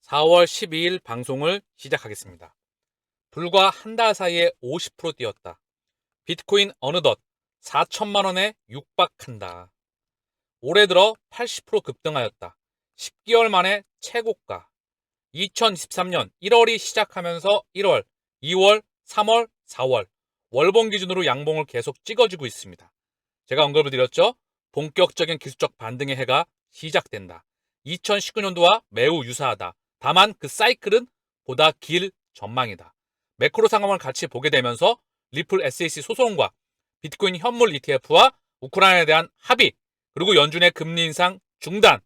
4월 12일 방송을 시작하겠습니다. 불과 한 달 사이에 50% 뛰었다. 비트코인 어느덧 4천만 원에 육박한다. 올해 들어 80% 급등하였다. 10개월 만에 최고가. 2023년 1월이 시작하면서 1월, 2월, 3월, 4월 월봉 기준으로 양봉을 계속 찍어주고 있습니다. 제가 언급을 드렸죠. 본격적인 기술적 반등의 해가 시작된다. 2019년도와 매우 유사하다. 다만 그 사이클은 보다 길 전망이다. 매크로 상황을 같이 보게 되면서 리플 SEC 소송과 비트코인 현물 ETF와 우크라이나에 대한 합의, 그리고 연준의 금리 인상 중단,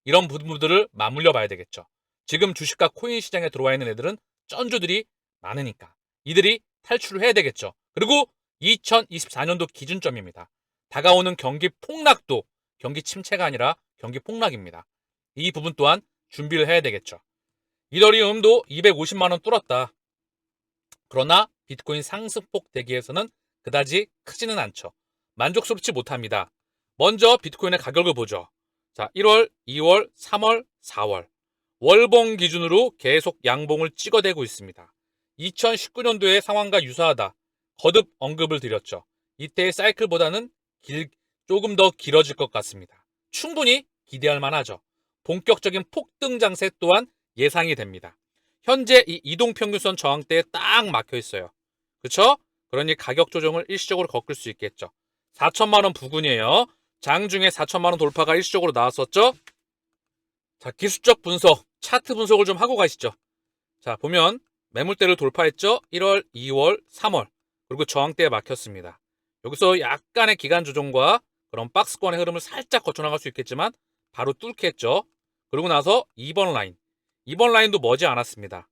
이런 부분들을 맞물려 봐야 되겠죠. 지금 주식과 코인 시장에 들어와 있는 애들은 쩐주들이 많으니까 이들이 탈출을 해야 되겠죠. 그리고 2024년도 기준점입니다. 다가오는 경기 폭락도 경기 침체가 아니라 경기 폭락입니다. 이 부분 또한 준비를 해야 되겠죠. 이더리움도 250만 원 뚫었다. 그러나 비트코인 상승폭 대기에서는 그다지 크지는 않죠. 만족스럽지 못합니다. 먼저 비트코인의 가격을 보죠. 자, 1월, 2월, 3월, 4월 월봉 기준으로 계속 양봉을 찍어대고 있습니다. 2019년도의 상황과 유사하다. 거듭 언급을 드렸죠. 이때의 사이클보다는 조금 더 길어질 것 같습니다. 충분히 기대할 만하죠. 본격적인 폭등 장세 또한 예상이 됩니다. 현재 이 이동평균선 저항대에 딱 막혀 있어요. 그렇죠? 그러니 가격 조정을 일시적으로 겪을 수 있겠죠. 4천만 원 부근이에요. 장중에 4천만 원 돌파가 일시적으로 나왔었죠. 자, 기술적 분석, 차트 분석을 좀 하고 가시죠. 자, 보면 매물대를 돌파했죠. 1월, 2월, 3월. 그리고 저항대에 막혔습니다. 여기서 약간의 기간 조정과 그런 박스권의 흐름을 살짝 거쳐나갈 수 있겠지만 바로 뚫게 했죠. 그리고 나서 2번 라인. 2번 라인도 머지 않았습니다.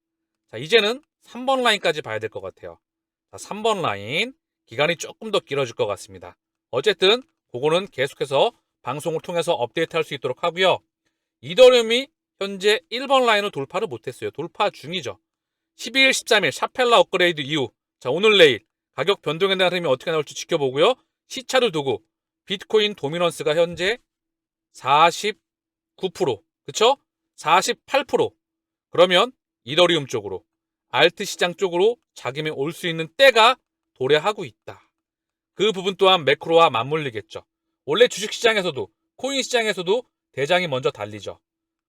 자, 이제는 3번 라인까지 봐야 될 것 같아요. 자, 3번 라인. 기간이 조금 더 길어질 것 같습니다. 어쨌든 그거는 계속해서 방송을 통해서 업데이트할 수 있도록 하고요. 이더리움이 현재 1번 라인을 돌파를 못했어요. 돌파 중이죠. 12일, 13일 샤펠라 업그레이드 이후, 자, 오늘 내일 가격 변동에 대한 흐름이 어떻게 나올지 지켜보고요. 시차를 두고 비트코인 도미넌스가 현재 49%, 그쵸? 48%. 그러면 이더리움 쪽으로, 알트 시장 쪽으로 자금이 올 수 있는 때가 도래하고 있다. 그 부분 또한 매크로와 맞물리겠죠. 원래 주식시장에서도, 코인 시장에서도 대장이 먼저 달리죠.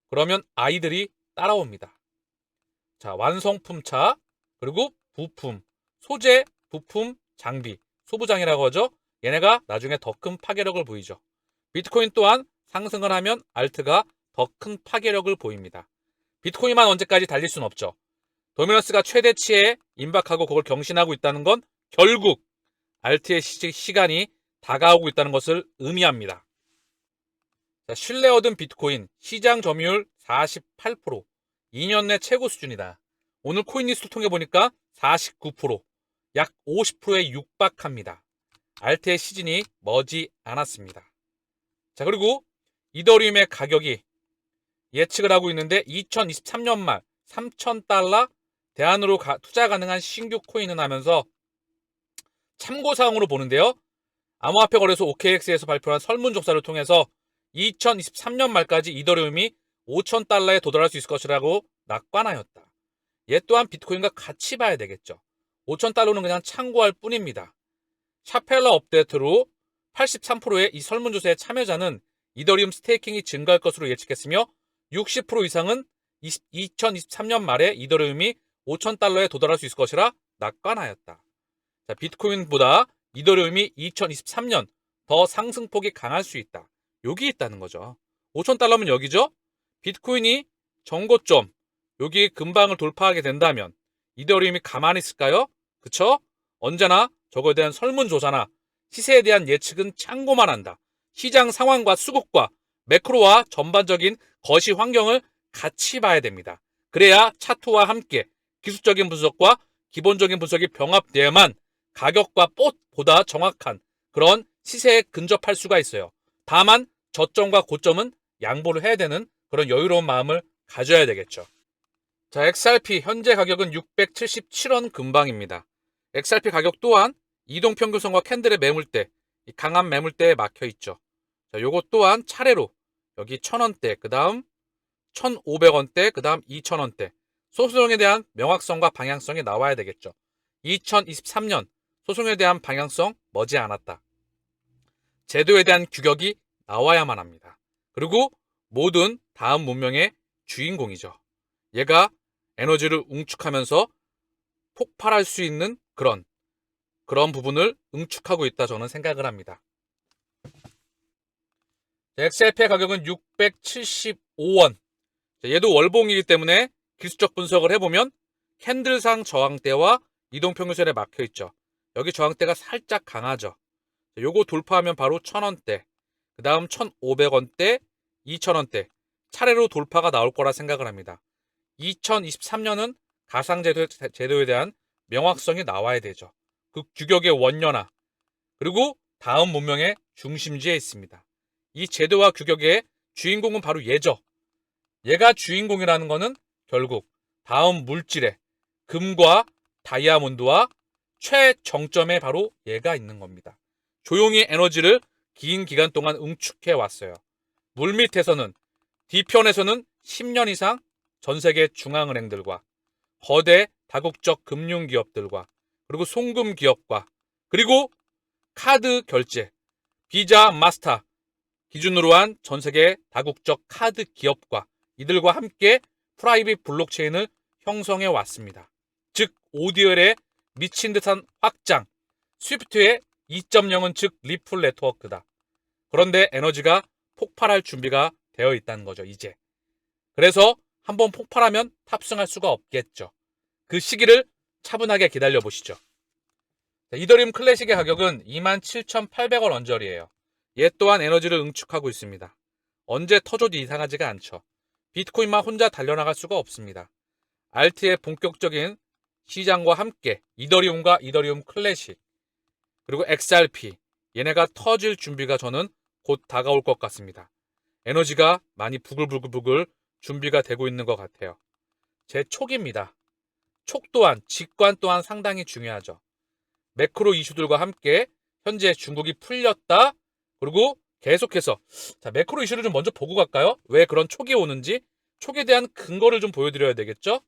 그러면 아이들이 따라옵니다. 자, 완성품차, 그리고 부품, 소재, 부품, 장비, 소부장이라고 하죠. 얘네가 나중에 더 큰 파괴력을 보이죠. 비트코인 또한 상승을 하면 알트가 더 큰 파괴력을 보입니다. 비트코인만 언제까지 달릴 수는 없죠. 도미넌스가 최대치에 임박하고 그걸 경신하고 있다는 건 결국 알트의 시간이 다가오고 있다는 것을 의미합니다. 자, 신뢰 얻은 비트코인 시장 점유율 48%, 2년 내 최고 수준이다. 오늘 코인리스트를 통해 보니까 49%, 약 50%에 육박합니다. 알트의 시즌이 머지 않았습니다. 자, 그리고 이더리움의 가격이 예측을 하고 있는데 2023년 말 3,000달러 대안으로 투자 가능한 신규 코인은 하면서 참고사항으로 보는데요. 암호화폐 거래소 OKX에서 발표한 설문조사를 통해서 2023년 말까지 이더리움이 5,000달러에 도달할 수 있을 것이라고 낙관하였다. 얘 또한 비트코인과 같이 봐야 되겠죠. 5,000달러는 그냥 참고할 뿐입니다. 샤펠라 업데이트로 83%의 이 설문조사의 참여자는 이더리움 스테이킹이 증가할 것으로 예측했으며 60% 이상은 2023년 말에 이더리움이 5,000달러에 도달할 수 있을 것이라 낙관하였다. 자, 비트코인보다 이더리움이 2023년 더 상승폭이 강할 수 있다. 여기 있다는 거죠. 5,000달러면 여기죠. 비트코인이 정고점 여기 근방을 돌파하게 된다면 이더리움이 가만히 있을까요? 그쵸? 언제나 저거에 대한 설문조사나 시세에 대한 예측은 참고만 한다. 시장 상황과 수급과 매크로와 전반적인 거시 환경을 같이 봐야 됩니다. 그래야 차트와 함께 기술적인 분석과 기본적인 분석이 병합되어야만 가격과 보다 정확한 그런 시세에 근접할 수가 있어요. 다만 저점과 고점은 양보를 해야 되는 그런 여유로운 마음을 가져야 되겠죠. 자, XRP 현재 가격은 677원 근방입니다. XRP 가격 또한 이동평균선과 캔들의 매물대, 강한 매물대에 막혀 있죠. 자, 요것 또한 차례로 여기 1,000원대, 그 다음 1,500원대, 그 다음 2,000원대. 소송에 대한 명확성과 방향성이 나와야 되겠죠. 2023년 소송에 대한 방향성 머지않았다. 제도에 대한 규격이 나와야만 합니다. 그리고 모든 다음 문명의 주인공이죠. 얘가 에너지를 응축하면서 폭발할 수 있는 그런 부분을 응축하고 있다 저는 생각을 합니다. XRP의 가격은 675원. 얘도 월봉이기 때문에 기술적 분석을 해보면 캔들상 저항대와 이동평균선에 막혀있죠. 여기 저항대가 살짝 강하죠. 요거 돌파하면 바로 1,000원대, 그 다음 1,500원대, 2,000원대 차례로 돌파가 나올 거라 생각을 합니다. 2023년은 가상제도에 대한 명확성이 나와야 되죠. 그 규격의 원년화, 그리고 다음 문명의 중심지에 있습니다. 이 제도와 규격의 주인공은 바로 얘죠. 얘가 주인공이라는 거는 결국 다음 물질에 금과 다이아몬드와 최정점에 바로 얘가 있는 겁니다. 조용히 에너지를 긴 기간 동안 응축해 왔어요. 물밑에서는 뒤편에서는 10년 이상 전 세계 중앙은행들과 거대 다국적 금융기업들과 그리고 송금기업과 그리고 카드 결제, 비자, 마스터 기준으로 한 전 세계 다국적 카드 기업과 이들과 함께 프라이빗 블록체인을 형성해 왔습니다. 즉 ODL의 미친 듯한 확장, 스위프트의 2.0은 즉 리플 네트워크다. 그런데 에너지가 폭발할 준비가 되어 있다는 거죠, 이제. 그래서 한번 폭발하면 탑승할 수가 없겠죠. 그 시기를 차분하게 기다려 보시죠. 이더리움 클래식의 가격은 27,800원 언저리예요. 얘 또한 에너지를 응축하고 있습니다. 언제 터져도 이상하지가 않죠. 비트코인만 혼자 달려나갈 수가 없습니다. 알트의 본격적인 시장과 함께 이더리움과 이더리움 클래식 그리고 XRP 얘네가 터질 준비가 저는 곧 다가올 것 같습니다. 에너지가 많이 부글부글 준비가 되고 있는 것 같아요. 제 촉입니다. 촉 또한 직관 또한 상당히 중요하죠. 매크로 이슈들과 함께 현재 중국이 풀렸다. 그리고 계속해서 매크로 이슈를 좀 먼저 보고 갈까요? 왜 그런 촉이 오는지 촉에 대한 근거를 좀 보여드려야 되겠죠?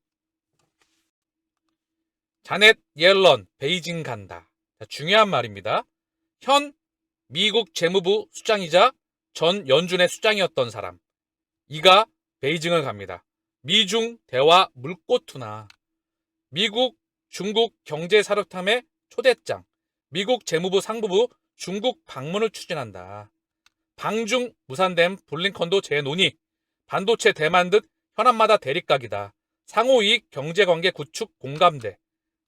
자넷 옐런 베이징 간다. 중요한 말입니다. 현 미국 재무부 수장이자 전 연준의 수장이었던 사람. 이가 베이징을 갑니다. 미중 대화 물꼬투나 미국 중국 경제사령탑의 초대장, 미국 재무부 상부부 중국 방문을 추진한다. 방중 무산된 블링컨도 재논의, 반도체 대만 듯 현안마다 대립각이다. 상호이익 경제관계 구축 공감대.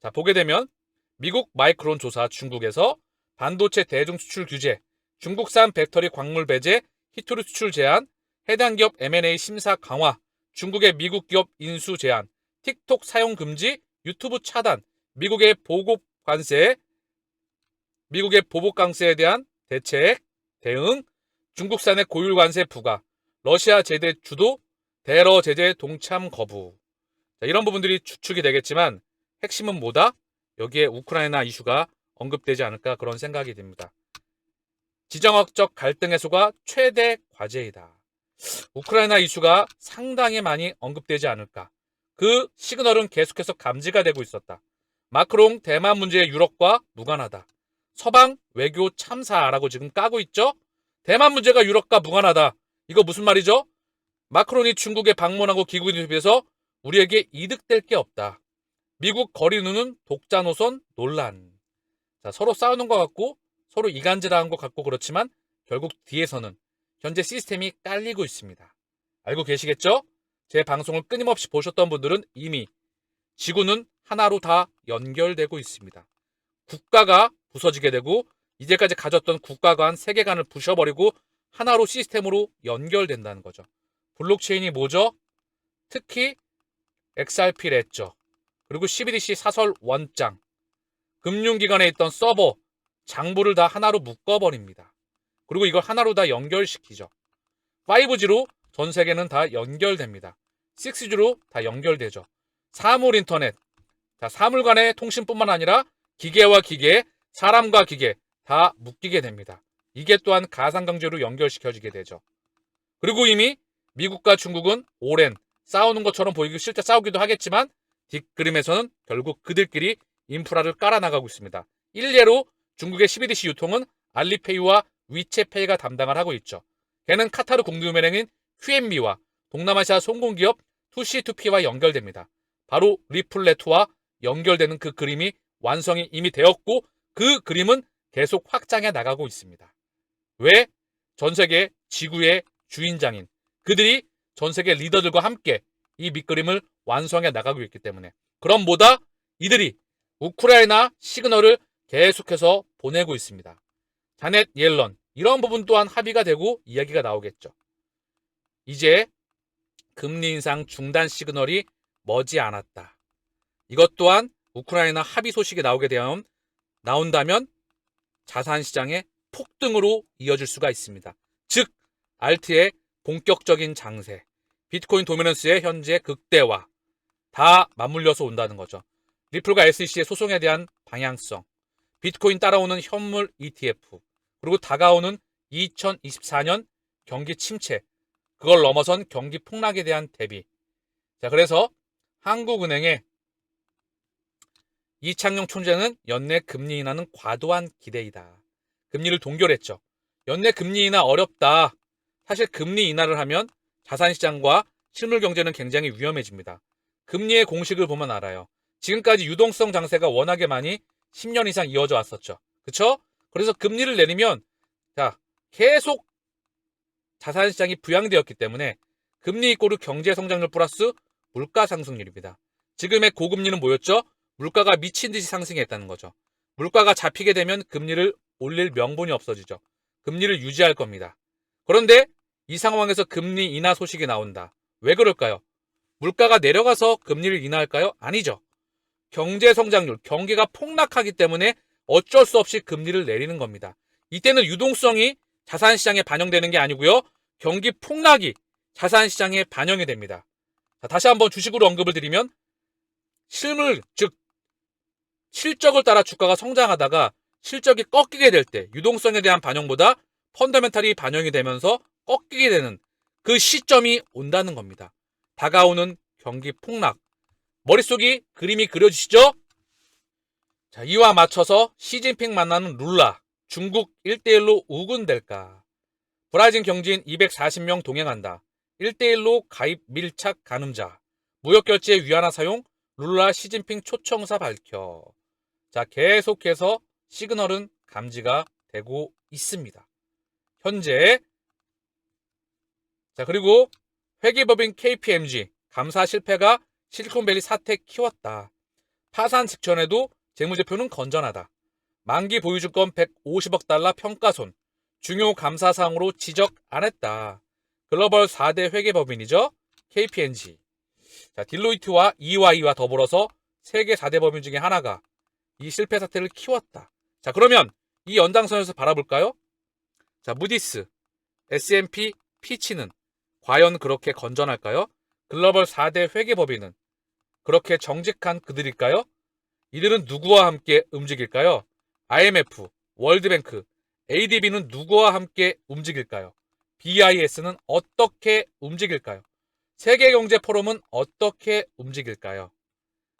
자, 보게 되면 미국 마이크론 조사 중국에서 반도체 대중 수출 규제, 중국산 배터리 광물 배제, 히토리 수출 제한, 해당 기업 M&A 심사 강화, 중국의 미국 기업 인수 제한, 틱톡 사용 금지, 유튜브 차단, 미국의 보복 관세, 미국의 보복 관세에 대한 대책, 대응, 중국산의 고율 관세 부과, 러시아 제재 주도, 대러 제재 동참 거부. 자, 이런 부분들이 추측이 되겠지만 핵심은 뭐다? 여기에 우크라이나 이슈가 언급되지 않을까 그런 생각이 듭니다. 지정학적 갈등 해소가 최대 과제이다. 우크라이나 이슈가 상당히 많이 언급되지 않을까. 그 시그널은 계속해서 감지가 되고 있었다. 마크롱 대만 문제의 유럽과 무관하다. 서방 외교 참사라고 지금 까고 있죠? 대만 문제가 유럽과 무관하다. 이거 무슨 말이죠? 마크론이 중국에 방문하고 기구 인터뷰에서 우리에게 이득될 게 없다. 미국 거리 누는 독자 노선 논란. 자, 서로 싸우는 것 같고 서로 이간질하는 것 같고 그렇지만 결국 뒤에서는 현재 시스템이 깔리고 있습니다. 알고 계시겠죠? 제 방송을 끊임없이 보셨던 분들은 이미 지구는 하나로 다 연결되고 있습니다. 국가가 부서지게 되고 이제까지 가졌던 국가 간 세계관을 부셔버리고 하나로 시스템으로 연결된다는 거죠. 블록체인이 뭐죠? 특히 XRP 레저 그리고 CBDC 사설 원장 금융기관에 있던 서버 장부를 다 하나로 묶어버립니다. 그리고 이걸 하나로 다 연결시키죠. 5G로 전 세계는 다 연결됩니다. 6G로 다 연결되죠. 사물 인터넷, 자, 사물 간의 통신뿐만 아니라 기계와 기계, 사람과 기계 다 묶이게 됩니다. 이게 또한 가상경제로 연결시켜지게 되죠. 그리고 이미 미국과 중국은 오랜 싸우는 것처럼 보이고 실제 싸우기도 하겠지만 뒷그림에서는 결국 그들끼리 인프라를 깔아나가고 있습니다. 일례로 중국의 CBDC 유통은 알리페이와 위챗페이가 담당을 하고 있죠. 걔는 카타르 공유은행인 QNB와 동남아시아 송공기업 2C2P와 연결됩니다. 바로 리플레트와 연결되는 그 그림이 완성이 이미 되었고 그 그림은 계속 확장해 나가고 있습니다. 왜? 전 세계 지구의 주인장인 그들이 전 세계 리더들과 함께 이 밑그림을 완성해 나가고 있기 때문에 그럼 뭐다? 이들이 우크라이나 시그널을 계속해서 보내고 있습니다. 자넷 옐런 이런 부분 또한 합의가 되고 이야기가 나오겠죠. 이제 금리 인상 중단 시그널이 머지않았다. 이것 또한 우크라이나 합의 소식이 나온다면 자산시장의 폭등으로 이어질 수가 있습니다. 즉 알트의 본격적인 장세, 비트코인 도미넌스의 현재 극대화 다 맞물려서 온다는 거죠. 리플과 SEC의 소송에 대한 방향성, 비트코인 따라오는 현물 ETF, 그리고 다가오는 2024년 경기 침체, 그걸 넘어선 경기 폭락에 대한 대비. 자, 그래서 한국은행의 이창용 총재는 연내 금리 인하는 과도한 기대이다. 금리를 동결했죠. 연내 금리 인하 어렵다. 사실 금리 인하를 하면 자산시장과 실물 경제는 굉장히 위험해집니다. 금리의 공식을 보면 알아요. 지금까지 유동성 장세가 워낙에 많이 10년 이상 이어져 왔었죠. 그쵸? 그래서 금리를 내리면 계속 자산시장이 부양되었기 때문에 금리 이꼬르 경제 성장률 플러스 물가 상승률입니다. 지금의 고금리는 뭐였죠? 물가가 미친 듯이 상승했다는 거죠. 물가가 잡히게 되면 금리를 올릴 명분이 없어지죠. 금리를 유지할 겁니다. 그런데 이 상황에서 금리 인하 소식이 나온다. 왜 그럴까요? 물가가 내려가서 금리를 인하할까요? 아니죠. 경제 성장률, 경기가 폭락하기 때문에 어쩔 수 없이 금리를 내리는 겁니다. 이때는 유동성이 자산시장에 반영되는 게 아니고요. 경기 폭락이 자산시장에 반영이 됩니다. 자, 다시 한번 주식으로 언급을 드리면 실물, 즉 실적을 따라 주가가 성장하다가 실적이 꺾이게 될 때 유동성에 대한 반영보다 펀더멘탈이 반영이 되면서 꺾이게 되는 그 시점이 온다는 겁니다. 다가오는 경기 폭락. 머릿속이 그림이 그려지시죠? 자, 이와 맞춰서 시진핑 만나는 룰라. 중국 1대1로 우군될까? 브라질 경제인 240명 동행한다. 1대1로 가입 밀착 가늠자. 무역결제 위안화 사용 룰라 시진핑 초청사 밝혀. 자, 계속해서 시그널은 감지가 되고 있습니다. 현재 자, 그리고 회계법인 KPMG 감사 실패가 실리콘밸리 사태 키웠다. 파산 직전에도 재무제표는 건전하다. 만기 보유주권 150억 달러 평가손. 중요 감사사항으로 지적 안 했다. 글로벌 4대 회계법인이죠. KPMG. 자, 딜로이트와 EY와 더불어서 세계 4대 법인 중에 하나가 이 실패 사태를 키웠다. 자, 그러면 이 연장선에서 바라볼까요? 자, 무디스, S&P, 피치는 과연 그렇게 건전할까요? 글로벌 4대 회계법인은 그렇게 정직한 그들일까요? 이들은 누구와 함께 움직일까요? IMF, 월드뱅크, ADB는 누구와 함께 움직일까요? BIS는 어떻게 움직일까요? 세계경제포럼은 어떻게 움직일까요?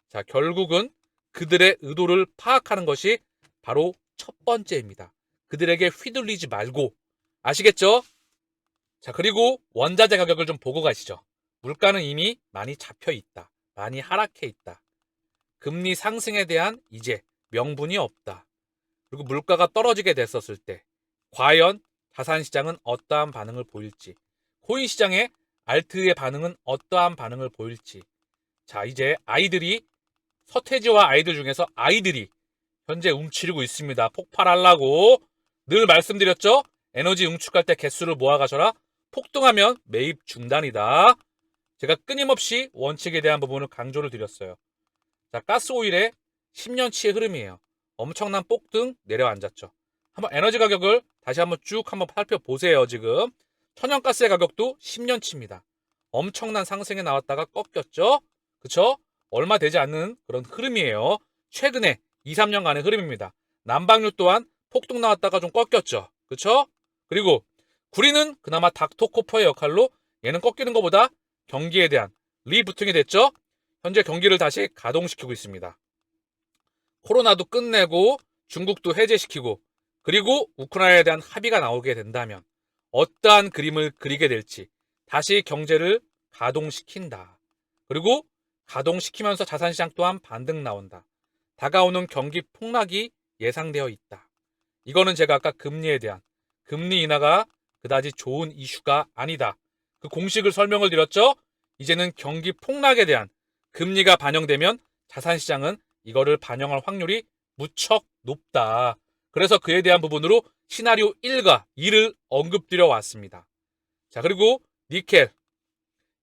자, 결국은 그들의 의도를 파악하는 것이 바로 첫 번째입니다. 그들에게 휘둘리지 말고. 아시겠죠? 자, 그리고 원자재 가격을 좀 보고 가시죠. 물가는 이미 많이 잡혀 있다. 많이 하락해 있다. 금리 상승에 대한 이제 명분이 없다. 그리고 물가가 떨어지게 됐었을 때 과연 자산시장은 어떠한 반응을 보일지, 코인 시장의 알트의 반응은 어떠한 반응을 보일지. 자, 이제 서태지와 아이들 중에서 아이들이 현재 움츠리고 있습니다. 폭발하려고. 늘 말씀드렸죠? 에너지 응축할 때 개수를 모아가셔라. 폭등하면 매입 중단이다. 제가 끊임없이 원칙에 대한 부분을 강조를 드렸어요. 자, 가스오일의 10년치의 흐름이에요. 엄청난 폭등 내려앉았죠. 한번 에너지 가격을 다시 한번 쭉 한번 살펴보세요. 지금 천연가스의 가격도 10년치입니다. 엄청난 상승에 나왔다가 꺾였죠. 그쵸? 얼마 되지 않는 그런 흐름이에요. 최근에 2, 3년간의 흐름입니다. 난방유 또한 폭등 나왔다가 좀 꺾였죠. 그쵸? 그리고 구리는 그나마 닥터코퍼의 역할로 얘는 꺾이는 것보다 경기에 대한 리부팅이 됐죠. 현재 경기를 다시 가동시키고 있습니다. 코로나도 끝내고 중국도 해제시키고 그리고 우크라이나에 대한 합의가 나오게 된다면 어떠한 그림을 그리게 될지 다시 경제를 가동시킨다. 그리고 가동시키면서 자산시장 또한 반등 나온다. 다가오는 경기 폭락이 예상되어 있다. 이거는 제가 아까 금리에 대한 금리 인하가 그다지 좋은 이슈가 아니다. 그 공식을 설명을 드렸죠. 이제는 경기 폭락에 대한 금리가 반영되면 자산시장은 이거를 반영할 확률이 무척 높다. 그래서 그에 대한 부분으로 시나리오 1과 2를 언급드려 왔습니다. 자, 그리고 니켈.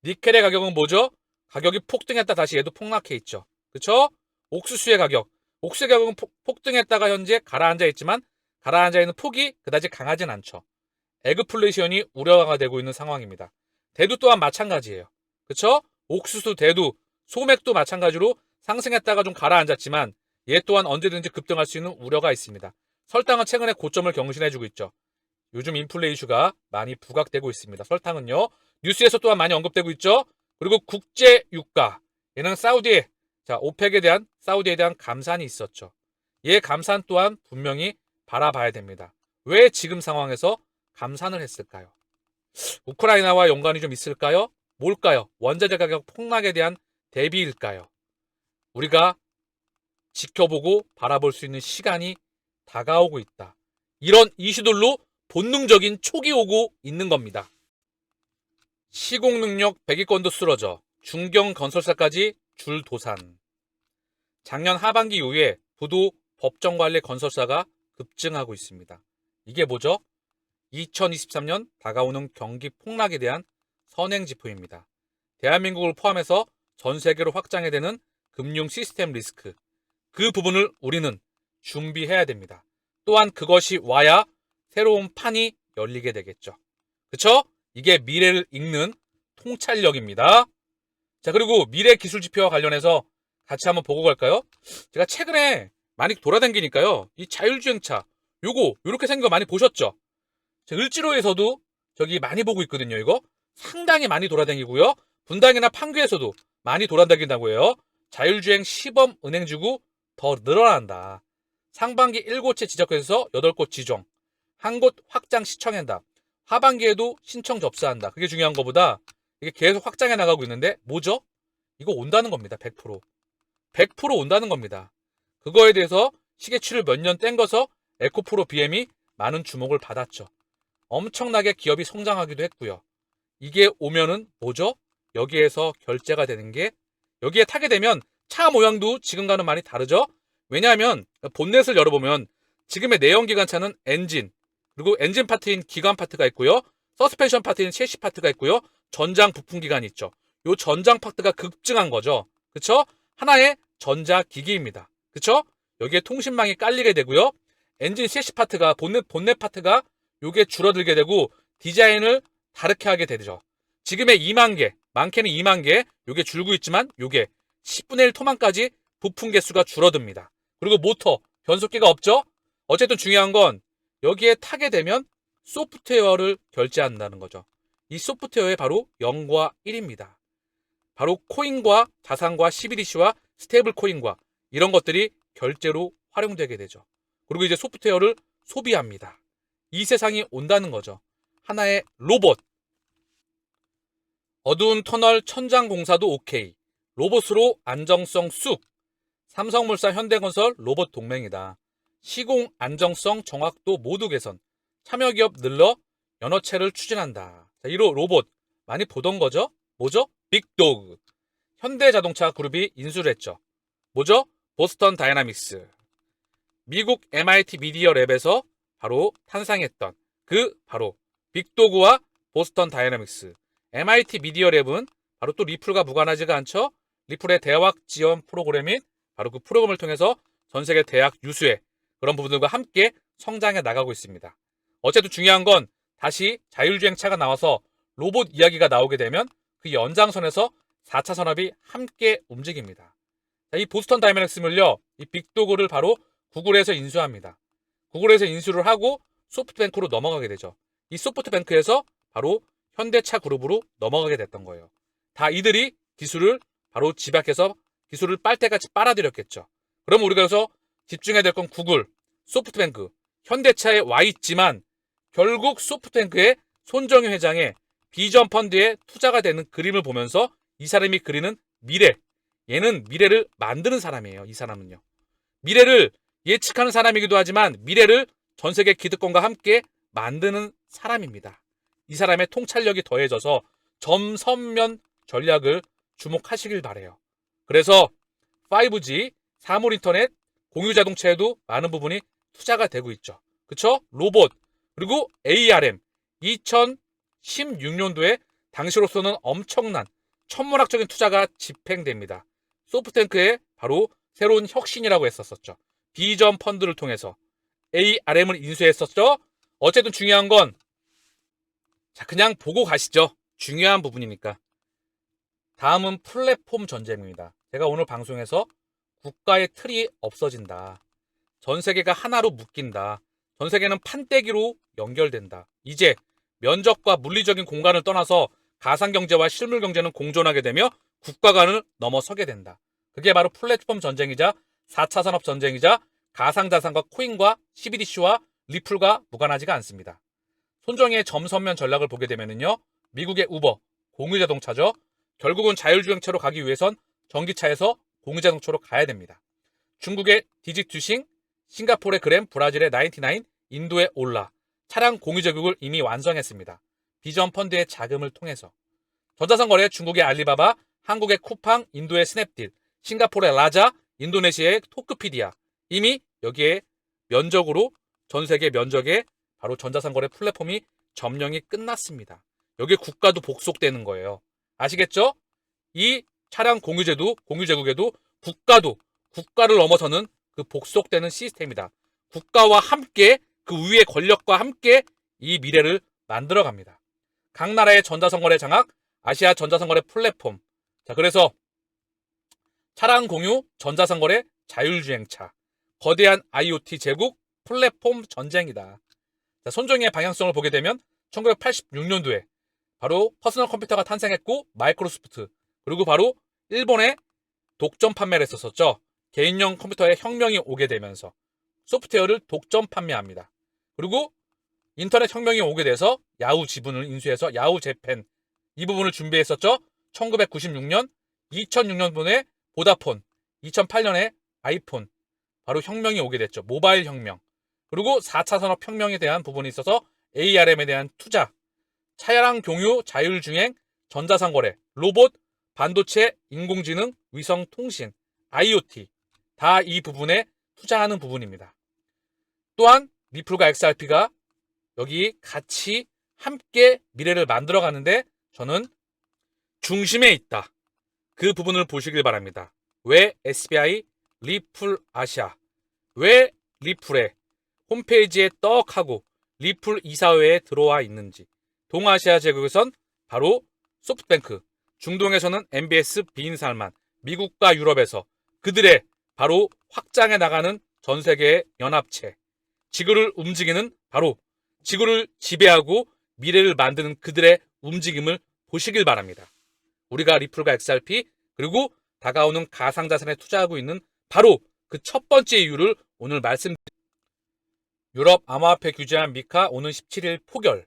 니켈의 가격은 뭐죠? 가격이 폭등했다 다시 얘도 폭락해 있죠. 그쵸? 옥수수의 가격. 옥수수의 가격은 폭등했다가 현재 가라앉아 있지만 가라앉아 있는 폭이 그다지 강하진 않죠. 에그플레이션이 우려가 되고 있는 상황입니다. 대두 또한 마찬가지예요. 그쵸? 옥수수, 대두, 소맥도 마찬가지로 상승했다가 좀 가라앉았지만 얘 또한 언제든지 급등할 수 있는 우려가 있습니다. 설탕은 최근에 고점을 경신해주고 있죠. 요즘 인플레 이슈가 많이 부각되고 있습니다. 설탕은요. 뉴스에서 또한 많이 언급되고 있죠. 그리고 국제 유가. 얘는 사우디에 오펙에 대한 사우디에 대한 감산이 있었죠. 얘 감산 또한 분명히 바라봐야 됩니다. 왜 지금 상황에서 감산을 했을까요? 우크라이나와 연관이 좀 있을까요? 뭘까요? 원자재 가격 폭락에 대한 대비일까요? 우리가 지켜보고 바라볼 수 있는 시간이 다가오고 있다. 이런 이슈들로 본능적인 촉이 오고 있는 겁니다. 시공 능력 100위권도 쓰러져 중견 건설사까지 줄도산. 작년 하반기 이후에 부도 법정관리 건설사가 급증하고 있습니다. 이게 뭐죠? 2023년 다가오는 경기 폭락에 대한 선행지표입니다. 대한민국을 포함해서 전 세계로 확장이 되는 금융 시스템 리스크. 그 부분을 우리는 준비해야 됩니다. 또한 그것이 와야 새로운 판이 열리게 되겠죠. 그쵸? 이게 미래를 읽는 통찰력입니다. 자, 그리고 미래 기술 지표와 관련해서 같이 한번 보고 갈까요? 제가 최근에 많이 돌아다니니까요. 이 자율주행차 요거 요렇게 생긴 거 많이 보셨죠? 을지로에서도 저기 많이 보고 있거든요. 이거 상당히 많이 돌아다니고요. 분당이나 판교에서도 많이 돌아다닌다고 해요. 자율주행 시범 은행지구 더 늘어난다. 상반기 7곳에 지적해서 8곳 지정. 한 곳 확장 시청한다. 하반기에도 신청 접수한다. 그게 중요한 것보다 이게 계속 확장해 나가고 있는데 뭐죠? 이거 온다는 겁니다. 100%. 100% 온다는 겁니다. 그거에 대해서 시계추를 몇 년 땡겨서 에코프로 BM이 많은 주목을 받았죠. 엄청나게 기업이 성장하기도 했고요. 이게 오면은 뭐죠? 여기에서 결제가 되는 게 여기에 타게 되면 차 모양도 지금과는 많이 다르죠? 왜냐하면 본넷을 열어보면 지금의 내연기관차는 엔진, 그리고 엔진 파트인 기관 파트가 있고요. 서스펜션 파트인 셰시 파트가 있고요. 전장 부품 기관이 있죠. 요 전장 파트가 급증한 거죠. 그쵸? 하나의 전자기기입니다. 그쵸? 여기에 통신망이 깔리게 되고요. 엔진 셰시 파트가 본넷 파트가 요게 줄어들게 되고 디자인을 다르게 하게 되죠. 지금의 2만 개, 많게는 2만 개, 요게 줄고 있지만 요게 10분의 1 토만까지 부품 개수가 줄어듭니다. 그리고 모터, 변속기가 없죠? 어쨌든 중요한 건 여기에 타게 되면 소프트웨어를 결제한다는 거죠. 이 소프트웨어의 바로 0과 1입니다. 바로 코인과 자산과 CBDC와 스테이블 코인과 이런 것들이 결제로 활용되게 되죠. 그리고 이제 소프트웨어를 소비합니다. 이 세상이 온다는 거죠. 하나의 로봇. 어두운 터널 천장 공사도 오케이. 로봇으로 안정성 쑥. 삼성물산 현대건설 로봇 동맹이다. 시공 안정성 정확도 모두 개선. 참여기업 늘러 연어체를 추진한다. 자, 이 로봇 많이 보던 거죠? 뭐죠? 빅도그. 현대자동차 그룹이 인수를 했죠. 뭐죠? 보스턴 다이나믹스. 미국 MIT 미디어 랩에서 바로 탄생했던 그 바로 빅도그와 보스턴 다이나믹스. MIT 미디어 랩은 바로 또 리플과 무관하지가 않죠. 리플의 대학 지원 프로그램인 바로 그 프로그램을 통해서 전 세계 대학 유수의 그런 부분들과 함께 성장해 나가고 있습니다. 어쨌든 중요한 건 다시 자율주행차가 나와서 로봇 이야기가 나오게 되면 그 연장선에서 4차 산업이 함께 움직입니다. 자, 이 보스턴 다이나믹스를요, 이 빅도그를 바로 구글에서 인수합니다. 구글에서 인수를 하고 소프트뱅크로 넘어가게 되죠. 이 소프트뱅크에서 바로 현대차 그룹으로 넘어가게 됐던 거예요. 다 이들이 기술을 바로 집약해서 기술을 빨대같이 빨아들였겠죠. 그럼 우리가 여기서 집중해야 될 건 구글, 소프트뱅크, 현대차에 와 있지만 결국 소프트뱅크의 손정희 회장의 비전 펀드에 투자가 되는 그림을 보면서 이 사람이 그리는 미래, 얘는 미래를 만드는 사람이에요. 이 사람은요. 미래를 예측하는 사람이기도 하지만 미래를 전 세계 기득권과 함께 만드는 사람입니다. 이 사람의 통찰력이 더해져서 점선면 전략을 주목하시길 바래요. 그래서 5G, 사물인터넷, 공유자동차에도 많은 부분이 투자가 되고 있죠. 그쵸? 로봇, 그리고 ARM, 2016년도에 당시로서는 엄청난 천문학적인 투자가 집행됩니다. 소프트뱅크의 바로 새로운 혁신이라고 했었죠. 비전 펀드를 통해서 ARM을 인수했었죠. 어쨌든 중요한 건 자, 그냥 보고 가시죠. 중요한 부분이니까. 다음은 플랫폼 전쟁입니다. 제가 오늘 방송에서 국가의 틀이 없어진다. 전 세계가 하나로 묶인다. 전 세계는 판때기로 연결된다. 이제 면적과 물리적인 공간을 떠나서 가상경제와 실물경제는 공존하게 되며 국가간을 넘어서게 된다. 그게 바로 플랫폼 전쟁이자 4차 산업 전쟁이자 가상자산과 코인과 CBDC와 리플과 무관하지가 않습니다. 손정희의 점선면 전략을 보게 되면요. 미국의 우버, 공유자동차죠. 결국은 자율주행차로 가기 위해선 전기차에서 공유자동차로 가야 됩니다. 중국의 디지투싱, 싱가포르의 그램, 브라질의 99, 인도의 올라, 차량 공유제국을 이미 완성했습니다. 비전 펀드의 자금을 통해서. 전자상 거래 중국의 알리바바, 한국의 쿠팡, 인도의 스냅딜, 싱가포르의 라자, 인도네시아의 토크피디아. 이미 여기에 면적으로 전 세계 면적에 바로 전자상거래 플랫폼이 점령이 끝났습니다. 여기에 국가도 복속되는 거예요. 아시겠죠? 이 차량 공유제국에도 국가를 넘어서는 그 복속되는 시스템이다. 국가와 함께 그 위의 권력과 함께 이 미래를 만들어갑니다. 각 나라의 전자상거래 장악, 아시아 전자상거래 플랫폼. 자, 그래서 차량 공유, 전자상거래, 자율주행차, 거대한 IoT 제국, 플랫폼 전쟁이다. 자, 손정희의 방향성을 보게 되면 1986년도에 바로 퍼스널 컴퓨터가 탄생했고 마이크로소프트 그리고 바로 일본에 독점 판매를 했었죠. 개인용 컴퓨터의 혁명이 오게 되면서 소프트웨어를 독점 판매합니다. 그리고 인터넷 혁명이 오게 돼서 야후 지분을 인수해서 야후 재팬 이 부분을 준비했었죠. 1996년, 2006년분에 보다폰, 2008년에 아이폰 바로 혁명이 오게 됐죠. 모바일 혁명. 그리고 4차 산업혁명에 대한 부분이 있어서 ARM에 대한 투자, 차량 공유, 자율주행, 전자상거래, 로봇, 반도체, 인공지능, 위성통신, IoT 다 이 부분에 투자하는 부분입니다. 또한 리플과 XRP가 여기 같이 함께 미래를 만들어가는데 저는 중심에 있다. 그 부분을 보시길 바랍니다. 왜 SBI, 리플 아시아, 왜 리플에 홈페이지에 떡하고 리플 이사회에 들어와 있는지, 동아시아 제국에선 바로 소프트뱅크, 중동에서는 MBS 빈살만, 미국과 유럽에서 그들의 바로 확장해 나가는 전 세계의 연합체, 지구를 움직이는 바로 지구를 지배하고 미래를 만드는 그들의 움직임을 보시길 바랍니다. 우리가 리플과 XRP 그리고 다가오는 가상자산에 투자하고 있는 바로 그 첫 번째 이유를 오늘 말씀드립니다. 유럽 암호화폐 규제한 미카 오는 17일 포결.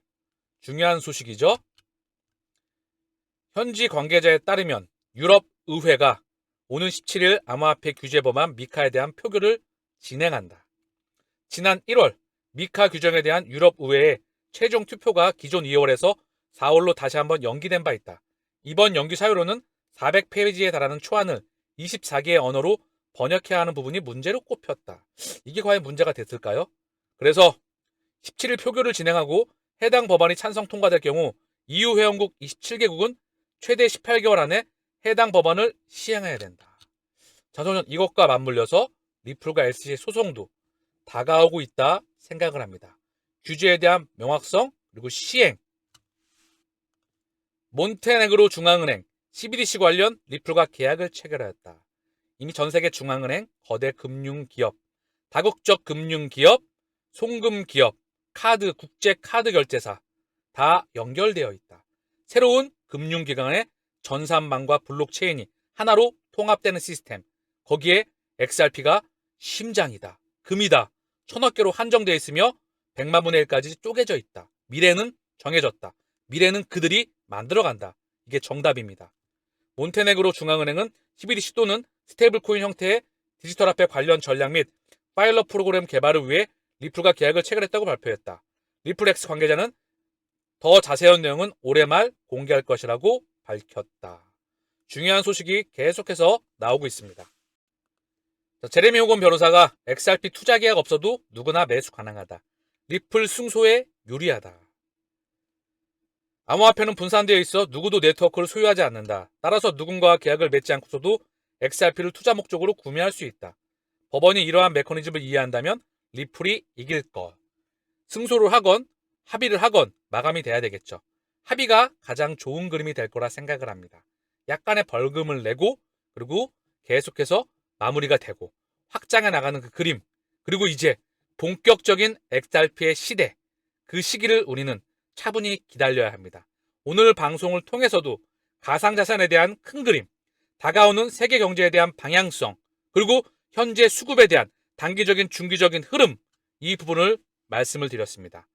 중요한 소식이죠. 현지 관계자에 따르면 유럽 의회가 오는 17일 암호화폐 규제 법안 미카에 대한 표결을 진행한다. 지난 1월 미카 규정에 대한 유럽 의회의 최종 투표가 기존 2월에서 4월로 다시 한번 연기된 바 있다. 이번 연기 사유로는 400페이지에 달하는 초안을 24개의 언어로 번역해야 하는 부분이 문제로 꼽혔다. 이게 과연 문제가 됐을까요? 그래서 17일 표결을 진행하고 해당 법안이 찬성 통과될 경우 EU 회원국 27개국은 최대 18개월 안에 해당 법안을 시행해야 된다. 자, 저는 이것과 맞물려서 리플과 LC의 소송도 다가오고 있다 생각을 합니다. 규제에 대한 명확성 그리고 시행. 몬테네그로 중앙은행 CBDC 관련 리플과 계약을 체결하였다. 이미 전세계 중앙은행, 거대 금융기업, 다국적 금융기업, 송금기업, 카드, 국제카드 결제사 다 연결되어 있다. 새로운 금융기관의 전산망과 블록체인이 하나로 통합되는 시스템. 거기에 XRP가 심장이다, 금이다, 천억 개로 한정되어 있으며 100만 분의 1까지 쪼개져 있다. 미래는 정해졌다. 미래는 그들이 만들어간다. 이게 정답입니다. 몬테네그로 중앙은행은 12DC 또는 스테이블코인 형태의 디지털 화폐 관련 전략 및 파일럿 프로그램 개발을 위해 리플과 계약을 체결했다고 발표했다. 리플X 관계자는 더 자세한 내용은 올해 말 공개할 것이라고 밝혔다. 중요한 소식이 계속해서 나오고 있습니다. 제레미 호건 변호사가 XRP 투자 계약 없어도 누구나 매수 가능하다. 리플 승소에 유리하다. 암호화폐는 분산되어 있어 누구도 네트워크를 소유하지 않는다. 따라서 누군가와 계약을 맺지 않고서도 XRP를 투자 목적으로 구매할 수 있다. 법원이 이러한 메커니즘을 이해한다면 리플이 이길 것. 승소를 하건 합의를 하건 마감이 돼야 되겠죠. 합의가 가장 좋은 그림이 될 거라 생각을 합니다. 약간의 벌금을 내고 그리고 계속해서 마무리가 되고 확장해 나가는 그 그림, 그리고 이제 본격적인 XRP의 시대, 그 시기를 우리는 차분히 기다려야 합니다. 오늘 방송을 통해서도 가상자산에 대한 큰 그림, 다가오는 세계 경제에 대한 방향성, 그리고 현재 수급에 대한 단기적인 중기적인 흐름, 이 부분을 말씀을 드렸습니다.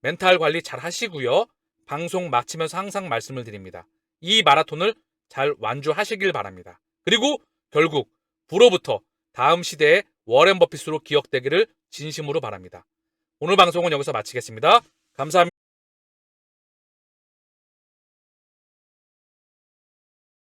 멘탈 관리 잘 하시고요. 방송 마치면서 항상 말씀을 드립니다. 이 마라톤을 잘 완주하시길 바랍니다. 그리고 결국 부로부터 다음 시대의 워렌 버핏으로 기억되기를 진심으로 바랍니다. 오늘 방송은 여기서 마치겠습니다. 감사합니다.